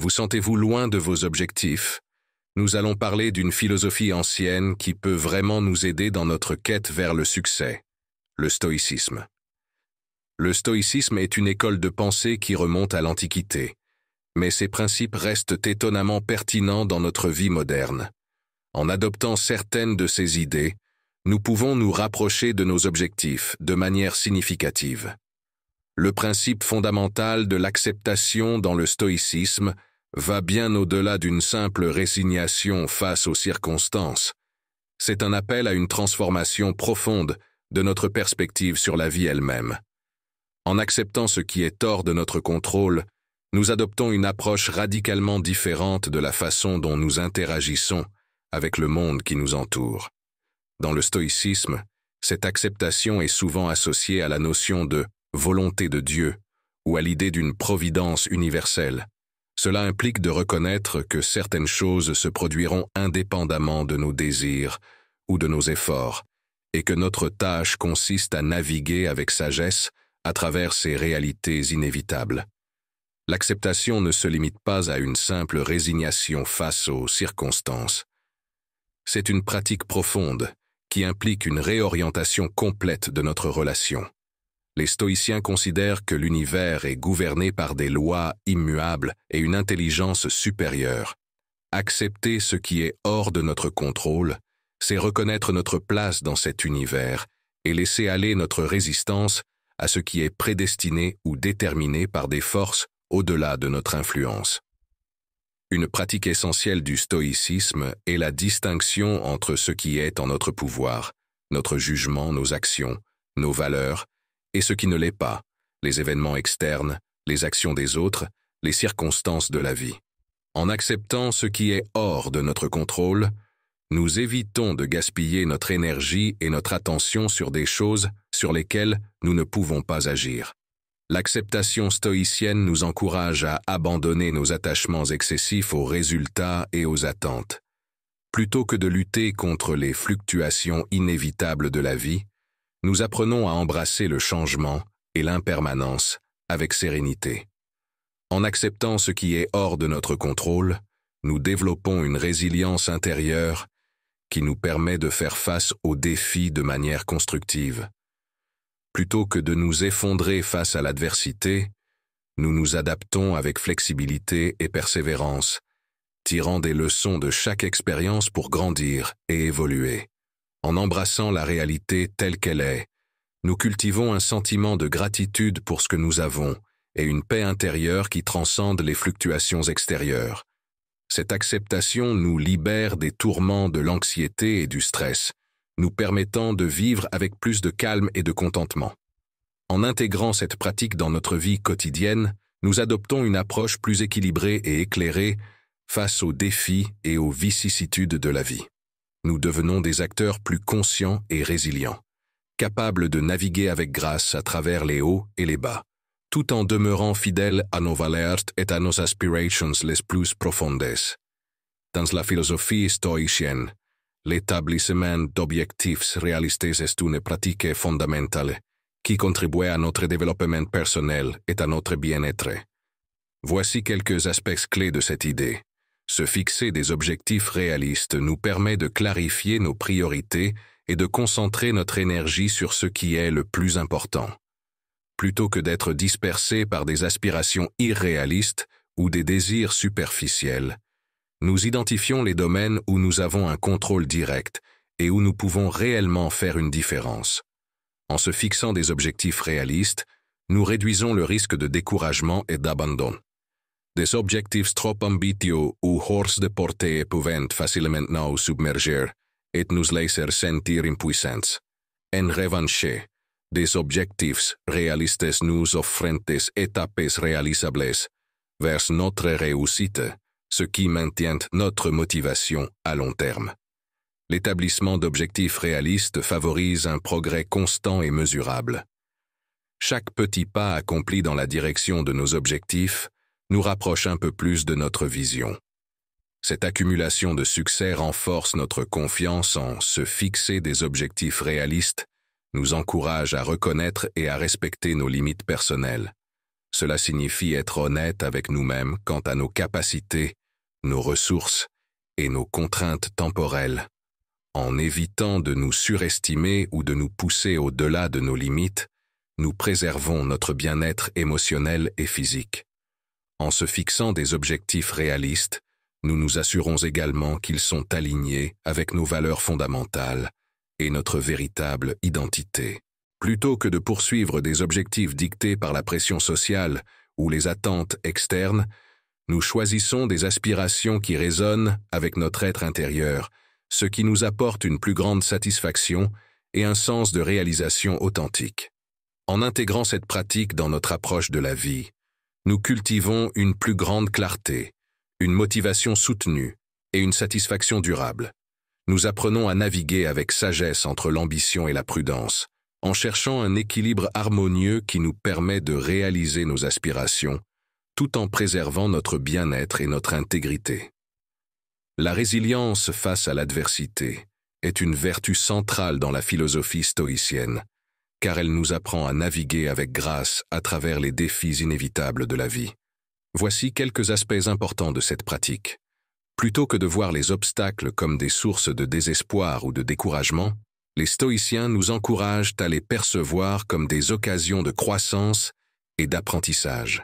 Vous sentez-vous loin de vos objectifs? Nous allons parler d'une philosophie ancienne qui peut vraiment nous aider dans notre quête vers le succès, le stoïcisme. Le stoïcisme est une école de pensée qui remonte à l'Antiquité, mais ses principes restent étonnamment pertinents dans notre vie moderne. En adoptant certaines de ces idées, nous pouvons nous rapprocher de nos objectifs de manière significative. Le principe fondamental de l'acceptation dans le stoïcisme va bien au-delà d'une simple résignation face aux circonstances. C'est un appel à une transformation profonde de notre perspective sur la vie elle-même. En acceptant ce qui est hors de notre contrôle, nous adoptons une approche radicalement différente de la façon dont nous interagissons avec le monde qui nous entoure. Dans le stoïcisme, cette acceptation est souvent associée à la notion de volonté de Dieu ou à l'idée d'une providence universelle. Cela implique de reconnaître que certaines choses se produiront indépendamment de nos désirs ou de nos efforts, et que notre tâche consiste à naviguer avec sagesse à travers ces réalités inévitables. L'acceptation ne se limite pas à une simple résignation face aux circonstances. C'est une pratique profonde qui implique une réorientation complète de notre relation. Les stoïciens considèrent que l'univers est gouverné par des lois immuables et une intelligence supérieure. Accepter ce qui est hors de notre contrôle, c'est reconnaître notre place dans cet univers et laisser aller notre résistance à ce qui est prédestiné ou déterminé par des forces au-delà de notre influence. Une pratique essentielle du stoïcisme est la distinction entre ce qui est en notre pouvoir, notre jugement, nos actions, nos valeurs, et ce qui ne l'est pas, les événements externes, les actions des autres, les circonstances de la vie. En acceptant ce qui est hors de notre contrôle, nous évitons de gaspiller notre énergie et notre attention sur des choses sur lesquelles nous ne pouvons pas agir. L'acceptation stoïcienne nous encourage à abandonner nos attachements excessifs aux résultats et aux attentes. Plutôt que de lutter contre les fluctuations inévitables de la vie, nous apprenons à embrasser le changement et l'impermanence avec sérénité. En acceptant ce qui est hors de notre contrôle, nous développons une résilience intérieure qui nous permet de faire face aux défis de manière constructive. Plutôt que de nous effondrer face à l'adversité, nous nous adaptons avec flexibilité et persévérance, tirant des leçons de chaque expérience pour grandir et évoluer. En embrassant la réalité telle qu'elle est, nous cultivons un sentiment de gratitude pour ce que nous avons et une paix intérieure qui transcende les fluctuations extérieures. Cette acceptation nous libère des tourments de l'anxiété et du stress, nous permettant de vivre avec plus de calme et de contentement. En intégrant cette pratique dans notre vie quotidienne, nous adoptons une approche plus équilibrée et éclairée face aux défis et aux vicissitudes de la vie. Nous devenons des acteurs plus conscients et résilients, capables de naviguer avec grâce à travers les hauts et les bas, tout en demeurant fidèles à nos valeurs et à nos aspirations les plus profondes. Dans la philosophie stoïcienne, l'établissement d'objectifs réalistes est une pratique fondamentale qui contribue à notre développement personnel et à notre bien-être. Voici quelques aspects clés de cette idée. Se fixer des objectifs réalistes nous permet de clarifier nos priorités et de concentrer notre énergie sur ce qui est le plus important. Plutôt que d'être dispersés par des aspirations irréalistes ou des désirs superficiels, nous identifions les domaines où nous avons un contrôle direct et où nous pouvons réellement faire une différence. En se fixant des objectifs réalistes, nous réduisons le risque de découragement et d'abandon. Des objectifs trop ambitieux ou hors de portée peuvent facilement nous submerger et nous laisser sentir impuissants. En revanche, des objectifs réalistes nous offrent des étapes réalisables vers notre réussite, ce qui maintient notre motivation à long terme. L'établissement d'objectifs réalistes favorise un progrès constant et mesurable. Chaque petit pas accompli dans la direction de nos objectifs nous rapproche un peu plus de notre vision. Cette accumulation de succès renforce notre confiance en se fixer des objectifs réalistes, nous encourage à reconnaître et à respecter nos limites personnelles. Cela signifie être honnête avec nous-mêmes quant à nos capacités, nos ressources et nos contraintes temporelles, en évitant de nous surestimer ou de nous pousser au-delà de nos limites. Nous préservons notre bien-être émotionnel et physique. En se fixant des objectifs réalistes, nous nous assurons également qu'ils sont alignés avec nos valeurs fondamentales et notre véritable identité. Plutôt que de poursuivre des objectifs dictés par la pression sociale ou les attentes externes, nous choisissons des aspirations qui résonnent avec notre être intérieur, ce qui nous apporte une plus grande satisfaction et un sens de réalisation authentique. En intégrant cette pratique dans notre approche de la vie, nous cultivons une plus grande clarté, une motivation soutenue et une satisfaction durable. Nous apprenons à naviguer avec sagesse entre l'ambition et la prudence, en cherchant un équilibre harmonieux qui nous permet de réaliser nos aspirations, tout en préservant notre bien-être et notre intégrité. La résilience face à l'adversité est une vertu centrale dans la philosophie stoïcienne, car elle nous apprend à naviguer avec grâce à travers les défis inévitables de la vie. Voici quelques aspects importants de cette pratique. Plutôt que de voir les obstacles comme des sources de désespoir ou de découragement, les stoïciens nous encouragent à les percevoir comme des occasions de croissance et d'apprentissage.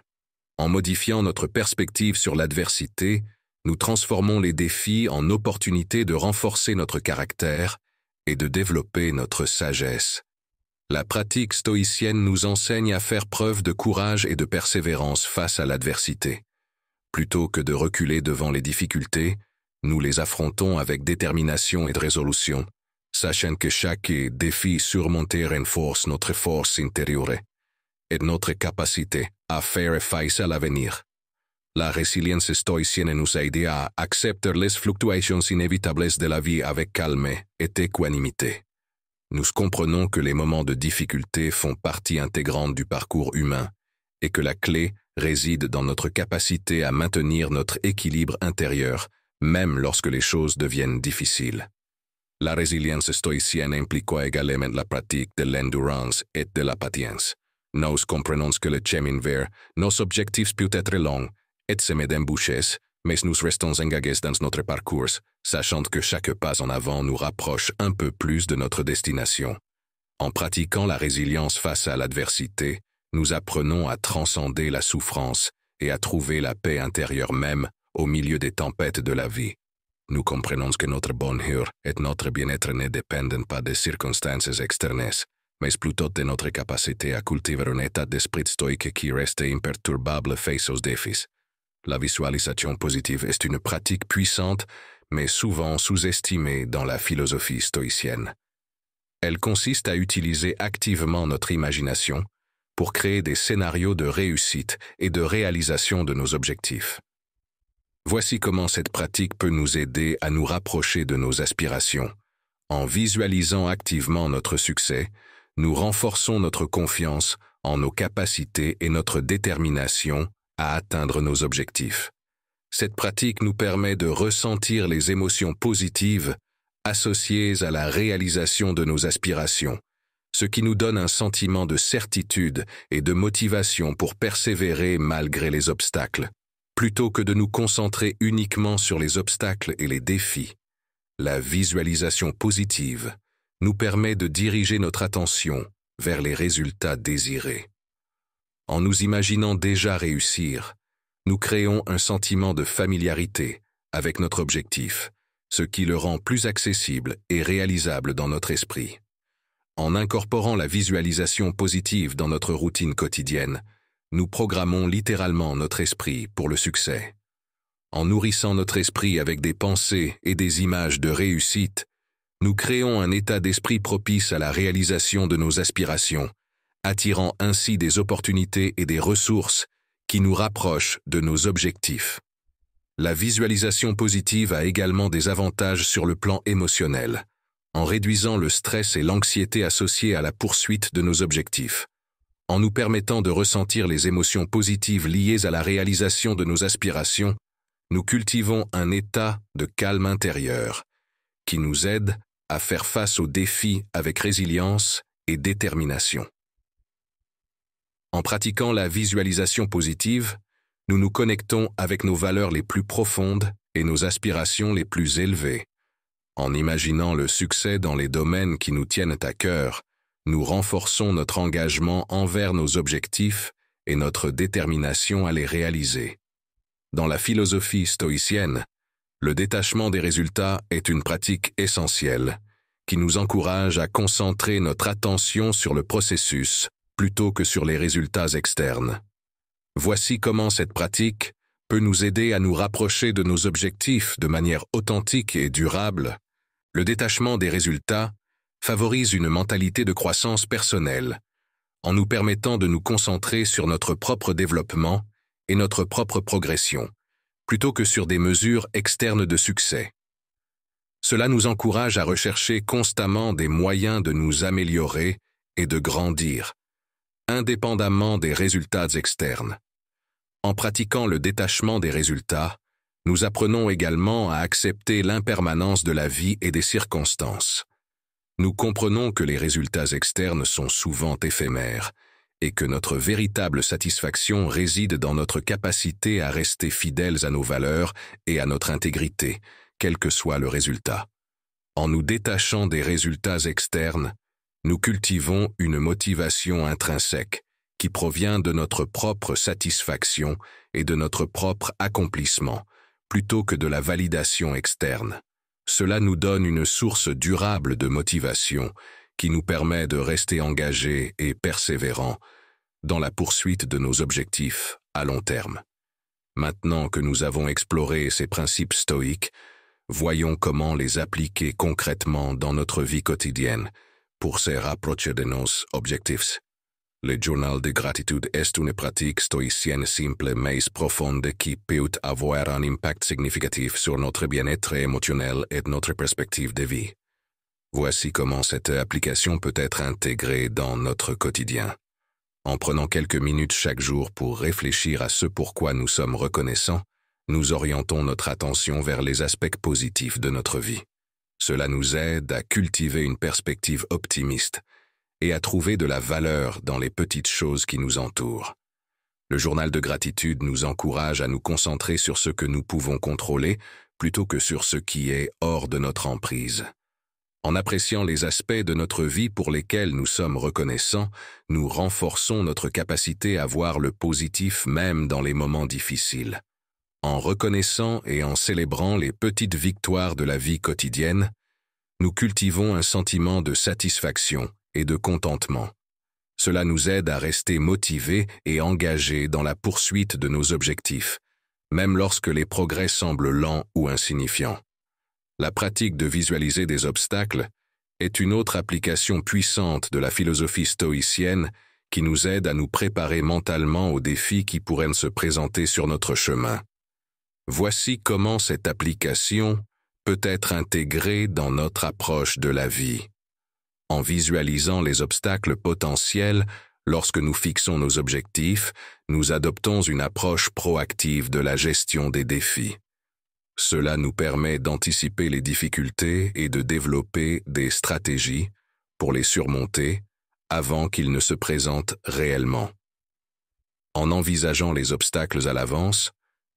En modifiant notre perspective sur l'adversité, nous transformons les défis en opportunités de renforcer notre caractère et de développer notre sagesse. La pratique stoïcienne nous enseigne à faire preuve de courage et de persévérance face à l'adversité. Plutôt que de reculer devant les difficultés, nous les affrontons avec détermination et de résolution, sachant que chaque défi surmonté renforce notre force intérieure et notre capacité à faire face à l'avenir. La résilience stoïcienne nous aide à accepter les fluctuations inévitables de la vie avec calme et équanimité. Nous comprenons que les moments de difficulté font partie intégrante du parcours humain et que la clé réside dans notre capacité à maintenir notre équilibre intérieur, même lorsque les choses deviennent difficiles. La résilience stoïcienne implique également la pratique de l'endurance et de la patience. Nous comprenons que le chemin vers nos objectifs peut être long et semé d'embûches, mais nous restons engagés dans notre parcours, sachant que chaque pas en avant nous rapproche un peu plus de notre destination. En pratiquant la résilience face à l'adversité, nous apprenons à transcender la souffrance et à trouver la paix intérieure même au milieu des tempêtes de la vie. Nous comprenons que notre bonheur et notre bien-être ne dépendent pas des circonstances externes, mais plutôt de notre capacité à cultiver un état d'esprit stoïque qui reste imperturbable face aux défis. La visualisation positive est une pratique puissante, mais souvent sous-estimée dans la philosophie stoïcienne. Elle consiste à utiliser activement notre imagination pour créer des scénarios de réussite et de réalisation de nos objectifs. Voici comment cette pratique peut nous aider à nous rapprocher de nos aspirations. En visualisant activement notre succès, nous renforçons notre confiance en nos capacités et notre détermination à atteindre nos objectifs. Cette pratique nous permet de ressentir les émotions positives associées à la réalisation de nos aspirations, ce qui nous donne un sentiment de certitude et de motivation pour persévérer malgré les obstacles. Plutôt que de nous concentrer uniquement sur les obstacles et les défis, la visualisation positive nous permet de diriger notre attention vers les résultats désirés. En nous imaginant déjà réussir, nous créons un sentiment de familiarité avec notre objectif, ce qui le rend plus accessible et réalisable dans notre esprit. En incorporant la visualisation positive dans notre routine quotidienne, nous programmons littéralement notre esprit pour le succès. En nourrissant notre esprit avec des pensées et des images de réussite, nous créons un état d'esprit propice à la réalisation de nos aspirations, attirant ainsi des opportunités et des ressources qui nous rapprochent de nos objectifs. La visualisation positive a également des avantages sur le plan émotionnel, en réduisant le stress et l'anxiété associés à la poursuite de nos objectifs. En nous permettant de ressentir les émotions positives liées à la réalisation de nos aspirations, nous cultivons un état de calme intérieur qui nous aide à faire face aux défis avec résilience et détermination. En pratiquant la visualisation positive, nous nous connectons avec nos valeurs les plus profondes et nos aspirations les plus élevées. En imaginant le succès dans les domaines qui nous tiennent à cœur, nous renforçons notre engagement envers nos objectifs et notre détermination à les réaliser. Dans la philosophie stoïcienne, le détachement des résultats est une pratique essentielle qui nous encourage à concentrer notre attention sur le processus plutôt que sur les résultats externes. Voici comment cette pratique peut nous aider à nous rapprocher de nos objectifs de manière authentique et durable. Le détachement des résultats favorise une mentalité de croissance personnelle, en nous permettant de nous concentrer sur notre propre développement et notre propre progression, plutôt que sur des mesures externes de succès. Cela nous encourage à rechercher constamment des moyens de nous améliorer et de grandir, indépendamment des résultats externes. En pratiquant le détachement des résultats, nous apprenons également à accepter l'impermanence de la vie et des circonstances. Nous comprenons que les résultats externes sont souvent éphémères et que notre véritable satisfaction réside dans notre capacité à rester fidèles à nos valeurs et à notre intégrité, quel que soit le résultat. En nous détachant des résultats externes, nous cultivons une motivation intrinsèque qui provient de notre propre satisfaction et de notre propre accomplissement, plutôt que de la validation externe. Cela nous donne une source durable de motivation qui nous permet de rester engagés et persévérants dans la poursuite de nos objectifs à long terme. Maintenant que nous avons exploré ces principes stoïques, voyons comment les appliquer concrètement dans notre vie quotidienne pour se rapprocher de nos objectifs. Le journal de gratitude est une pratique stoïcienne simple mais profonde qui peut avoir un impact significatif sur notre bien-être émotionnel et notre perspective de vie. Voici comment cette application peut être intégrée dans notre quotidien. En prenant quelques minutes chaque jour pour réfléchir à ce pourquoi nous sommes reconnaissants, nous orientons notre attention vers les aspects positifs de notre vie. Cela nous aide à cultiver une perspective optimiste et à trouver de la valeur dans les petites choses qui nous entourent. Le journal de gratitude nous encourage à nous concentrer sur ce que nous pouvons contrôler plutôt que sur ce qui est hors de notre emprise. En appréciant les aspects de notre vie pour lesquels nous sommes reconnaissants, nous renforçons notre capacité à voir le positif même dans les moments difficiles. En reconnaissant et en célébrant les petites victoires de la vie quotidienne, nous cultivons un sentiment de satisfaction et de contentement. Cela nous aide à rester motivés et engagés dans la poursuite de nos objectifs, même lorsque les progrès semblent lents ou insignifiants. La pratique de visualiser des obstacles est une autre application puissante de la philosophie stoïcienne qui nous aide à nous préparer mentalement aux défis qui pourraient se présenter sur notre chemin. Voici comment cette application peut être intégrée dans notre approche de la vie. En visualisant les obstacles potentiels, lorsque nous fixons nos objectifs, nous adoptons une approche proactive de la gestion des défis. Cela nous permet d'anticiper les difficultés et de développer des stratégies pour les surmonter avant qu'ils ne se présentent réellement. En envisageant les obstacles à l'avance,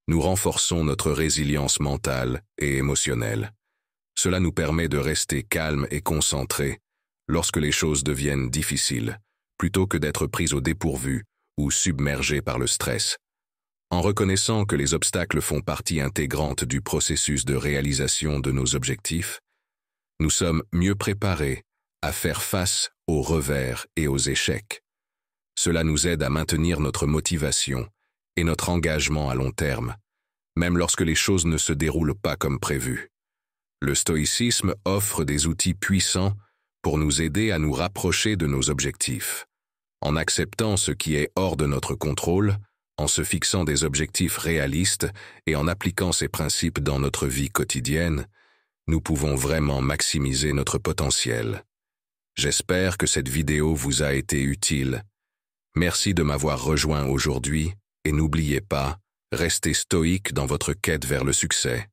nous renforçons notre résilience mentale et émotionnelle. Cela nous permet de rester calmes et concentrés lorsque les choses deviennent difficiles, plutôt que d'être pris au dépourvu ou submergés par le stress. En reconnaissant que les obstacles font partie intégrante du processus de réalisation de nos objectifs, nous sommes mieux préparés à faire face aux revers et aux échecs. Cela nous aide à maintenir notre motivation et notre engagement à long terme, même lorsque les choses ne se déroulent pas comme prévu. Le stoïcisme offre des outils puissants pour nous aider à nous rapprocher de nos objectifs. En acceptant ce qui est hors de notre contrôle, en se fixant des objectifs réalistes et en appliquant ces principes dans notre vie quotidienne, nous pouvons vraiment maximiser notre potentiel. J'espère que cette vidéo vous a été utile. Merci de m'avoir rejoint aujourd'hui et n'oubliez pas, restez stoïque dans votre quête vers le succès.